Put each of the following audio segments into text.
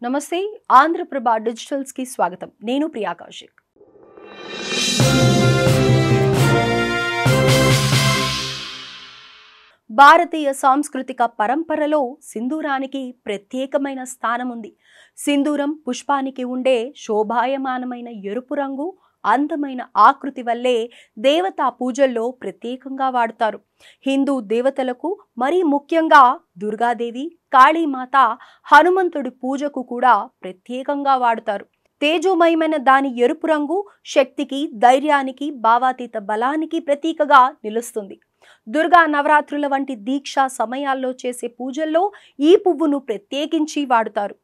నమస్తే ఆంధ్రప్రభ డిజిటల్స్ కి స్వాగతం నేను ప్రియా కౌశిక్ భారతీయ సాంస్కృతిక పరంపరలో సింధూరానికి ప్రత్యేకమైన స్థానం ఉంది. సింధూరం పుష్పానికి ఉండే శోభాయమానమైన ఎరుపు రంగు అందమైన ఆకృతి వల్లే దేవతా పూజల్లో ప్రత్యేకంగా వాడతారు. హిందూ దేవతలకు మరీ ముఖ్యంగా దుర్గాదేవి, కాళీమాత, హనుమంతుడి పూజకు కూడా ప్రత్యేకంగా వాడుతారు. తేజోమయమైన దాని ఎరుపు రంగు శక్తికి, ధైర్యానికి, భావాతీత బలానికి ప్రతీకగా నిలుస్తుంది. దుర్గా నవరాత్రుల వంటి దీక్షా సమయాల్లో చేసే పూజల్లో ఈ పువ్వును ప్రత్యేకించి వాడుతారు.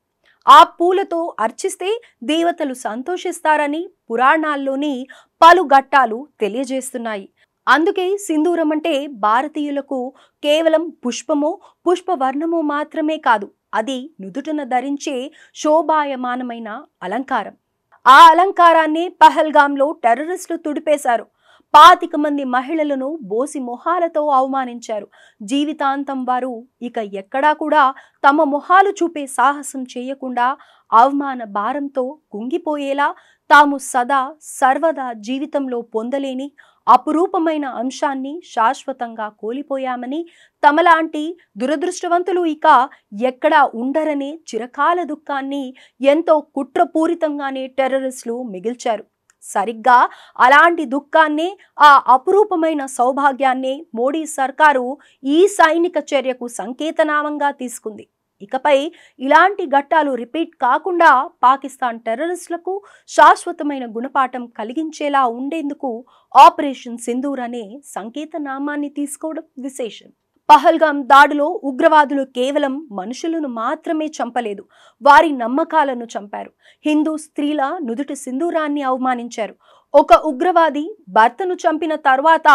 ఆ పూలతో అర్చిస్తే దేవతలు సంతోషిస్తారని పురాణాల్లోని పలు ఘట్టాలు తెలియజేస్తున్నాయి. అందుకే సింధూరం అంటే భారతీయులకు కేవలం పుష్పమో, పుష్పవర్ణమో మాత్రమే కాదు, అది నుదుటన ధరించే శోభాయమానమైన అలంకారం. ఆ అలంకారాన్ని పహల్గాంలో టెర్రరిస్టులు తుడిపేశారు. 25 మంది మహిళలను బోసి మొహాలతో అవమానించారు. జీవితాంతం వారు ఇక ఎక్కడా కూడా తమ మొహాలు చూపే సాహసం చేయకుండా అవమాన భారంతో కుంగిపోయేలా తాము సదా సర్వదా జీవితంలో పొందలేని అపురూపమైన అంశాన్ని శాశ్వతంగా కోల్పోయామని, తమలాంటి దురదృష్టవంతులు ఇక ఎక్కడా ఉండరనే చిరకాల దుఃఖాన్ని ఎంతో కుట్రపూరితంగానే టెర్రరిస్టులు మిగిల్చారు. సరిగ్గా అలాంటి దుఃఖాన్నే, ఆ అపురూపమైన సౌభాగ్యాన్నే మోడీ సర్కారు ఈ సైనిక చర్యకు సంకేతనామంగా తీసుకుంది. ఇకపై ఇలాంటి ఘట్టాలు రిపీట్ కాకుండా పాకిస్తాన్ టెర్రరిస్టులకు శాశ్వతమైన గుణపాఠం కలిగించేలా ఉండేందుకు ఆపరేషన్ సింధూర్ అనే సంకేతనామాన్ని తీసుకోవడం విశేషం. పహల్గాం దాడిలో ఉగ్రవాదులు కేవలం మనుషులను మాత్రమే చంపలేదు, వారి నమ్మకాలను చంపారు. హిందూ స్త్రీల నుదుటి సింధూరాన్ని అవమానించారు. ఒక ఉగ్రవాది భర్తను చంపిన తర్వాత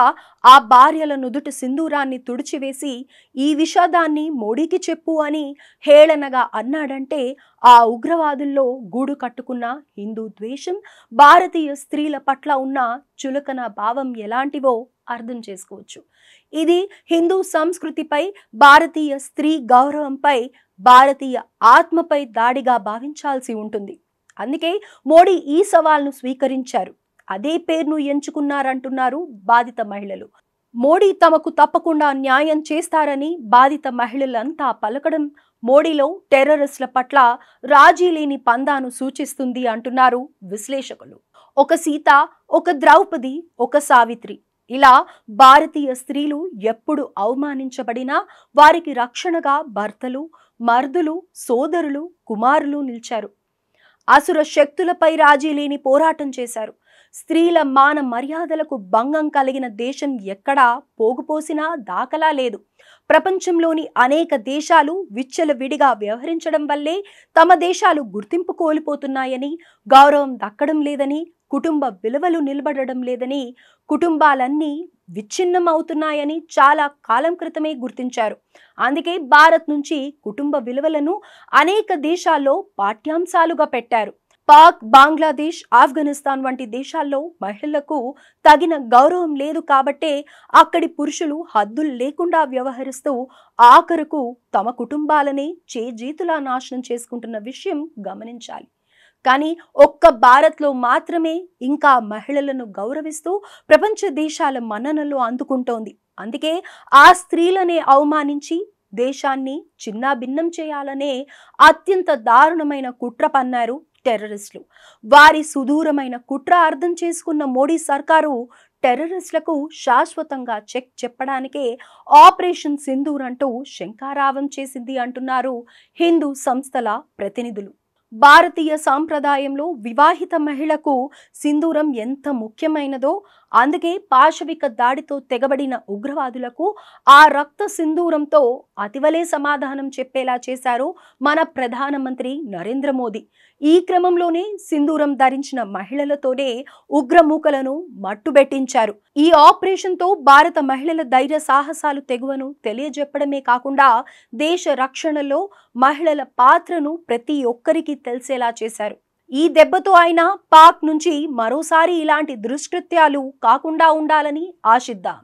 ఆ భార్యల నుదుటి సింధూరాన్ని తుడిచివేసి ఈ విషాదాన్ని మోడీకి చెప్పు అని హేళనగా అన్నాడంటే ఆ ఉగ్రవాదుల్లో గూడు కట్టుకున్న హిందూ ద్వేషం, భారతీయ స్త్రీల పట్ల ఉన్న చులకన భావం ఎలాంటివో అర్థం చేసుకోవచ్చు. ఇది హిందూ సంస్కృతిపై, భారతీయ స్త్రీ గౌరవంపై, భారతీయ ఆత్మపై దాడిగా భావించాల్సి ఉంటుంది. అందుకే మోడీ ఈ సవాల్ను స్వీకరించారు. అదే పేరును ఎంచుకున్నారంటున్నారు బాధిత మహిళలు. మోడీ తమకు తప్పకుండా న్యాయం చేస్తారని బాధిత మహిళలంతా పలకడం మోడీలో టెర్రరిస్టుల పట్ల రాజీ లేని పందాను సూచిస్తుంది అంటున్నారు విశ్లేషకులు. ఒక సీత, ఒక ద్రౌపది, ఒక సావిత్రి, ఇలా భారతీయ స్త్రీలు ఎప్పుడు అవమానించబడినా వారికి రక్షణగా భర్తలు, మర్దులు, సోదరులు, కుమారులు నిలిచారు. అసుర శక్తులపై రాజీ లేని పోరాటం చేశారు. స్త్రీల మాన మర్యాదలకు భంగం కలిగిన దేశం ఎక్కడా పోగుపోసినా దాఖలా లేదు. ప్రపంచంలోని అనేక దేశాలు విచ్చలవిడిగా వ్యవహరించడం వల్లే తమ దేశాలు గుర్తింపు కోల్పోతున్నాయని, గౌరవం దక్కడం లేదని, కుటుంబ విలువలు నిలబడడం లేదని, కుటుంబాలన్నీ విచ్ఛిన్నం అవుతున్నాయని చాలా కాలం క్రితమే గుర్తించారు. అందుకే భారత్ నుంచి కుటుంబ విలువలను అనేక దేశాల్లో పాఠ్యాంశాలుగా పెట్టారు. పాక్, బంగ్లాదేశ్, ఆఫ్ఘనిస్తాన్ వంటి దేశాల్లో మహిళలకు తగిన గౌరవం లేదు కాబట్టే అక్కడి పురుషులు హద్దులు లేకుండా వ్యవహరిస్తూ ఆఖరుకు తమ కుటుంబాలనే చేజేతులా నాశనం చేసుకుంటున్న విషయం గమనించాలి. కానీ ఒక్క భారత్లో మాత్రమే ఇంకా మహిళలను గౌరవిస్తూ ప్రపంచ దేశాల మన్ననలు అందుకుంటోంది. అందుకే ఆ స్త్రీలనే అవమానించి దేశాన్ని చిన్నాభిన్నం చేయాలనే అత్యంత దారుణమైన కుట్ర పన్నారు టెర్రరిస్టులు. వారి సుదూరమైన కుట్ర అర్థం చేసుకున్న మోడీ సర్కారు టెర్రరిస్టులకు శాశ్వతంగా చెక్ చెప్పడానికే ఆపరేషన్ సింధూర్ అంటూ శంఖారావం చేసింది అంటున్నారు హిందూ సంస్థల ప్రతినిధులు. భారతీయ సాంప్రదాయంలో వివాహిత మహిళకు సింధూరం ఎంత ముఖ్యమైనదో, అందుకే పాశవిక దాడితో తెగబడిన ఉగ్రవాదులకు ఆ రక్త సింధూరంతో అతివలే సమాధానం చెప్పేలా చేశారు మన ప్రధానమంత్రి నరేంద్ర మోదీ. ఈ క్రమంలోనే సింధూరం ధరించిన మహిళలతోనే ఉగ్రమూకలను మట్టుబెట్టించారు. ఈ ఆపరేషన్తో భారత మహిళల ధైర్య సాహసాలు తెగువను తెలియజెప్పడమే కాకుండా దేశ రక్షణలో మహిళల పాత్రను ప్రతి ఒక్కరికి తెలిసేలా చేశారు. ఈ దెబ్బతో అయినా పాక్ నుంచి మరోసారి ఇలాంటి దుష్కృత్యాలు కాకుండా ఉండాలని ఆశిద్దాం.